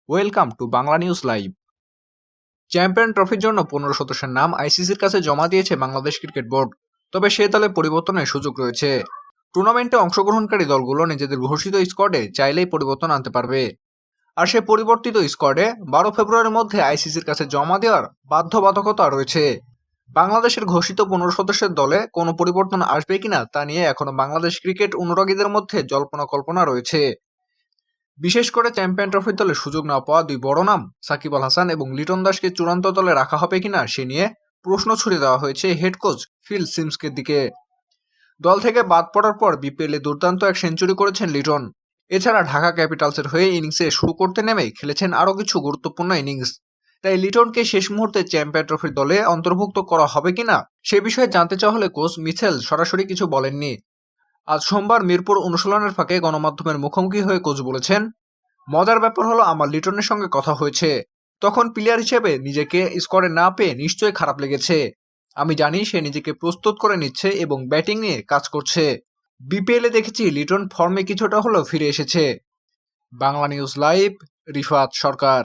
Welcome to Bangla news live. Champion ট্রফির জন্য 15 সদস্যের নাম আইসিসির কাছে জমা দিয়েছে বাংলাদেশ ক্রিকেট বোর্ড। তবে সে দলে পরিবর্তনের সুযোগ রয়েছে। টুর্নামেন্টে অংশগ্রহণকারী দলগুলো নিজেদের ঘোষিত স্কোয়াডে চাইলেই পরিবর্তন আনতে পারবে। আর সে পরিবর্তিত স্কোয়াডে 12 ফেব্রুয়ারির মধ্যে আইসিসির কাছে জমা দেওয়ার বাধ্যবাধকতা রয়েছে। বাংলাদেশের ঘোষিত 15 সদস্যের দলে কোনো পরিবর্তন আসবে কিনা তা নিয়ে এখনো বাংলাদেশ ক্রিকেট অনুরাগীদের মধ্যে জল্পনা কল্পনা রয়েছে। বিশেষ করে চ্যাম্পিয়ন ট্রফির দলে সুযোগ না পাওয়া দুই বড় নাম সাকিব আল হাসান এবং লিটন দাসকে চূড়ান্ত দলে রাখা হবে কিনা সে নিয়ে প্রশ্ন ছুড়ে দেওয়া হয়েছে হেড কোচ ফিল সিমসকে দিকে। দল থেকে বাদ পড়ার পর বিপিএলে দুর্দান্ত এক সেঞ্চুরি করেছেন লিটন। এছাড়া ঢাকা ক্যাপিটালসের হয়ে ইনিংসে শুরু করতে নেমে খেলেছেন আরও কিছু গুরুত্বপূর্ণ ইনিংস। তাই লিটনকে শেষ মুহূর্তে চ্যাম্পিয়ন ট্রফির দলে অন্তর্ভুক্ত করা হবে কিনা সে বিষয়ে জানতে চাওয়া হলে কোচ মিচেল সরাসরি কিছু বলেননি। আজ সোমবার মিরপুর অনুশীলনের ফাঁকে গণমাধ্যমের মুখোমুখি হয়ে কোচ বলেছেন, মজার ব্যাপার হলো আমার লিটনের সঙ্গে কথা হয়েছে। তখন প্লেয়ার হিসেবে নিজেকে স্কোয়াডে না পেয়ে নিশ্চয়ই খারাপ লেগেছে। আমি জানি সে নিজেকে প্রস্তুত করে নিচ্ছে এবং ব্যাটিং নিয়ে কাজ করছে। বিপিএলে দেখেছি লিটন ফর্মে কিছুটা হলেও ফিরে এসেছে। বাংলা নিউজ লাইভ, রিফাত সরকার।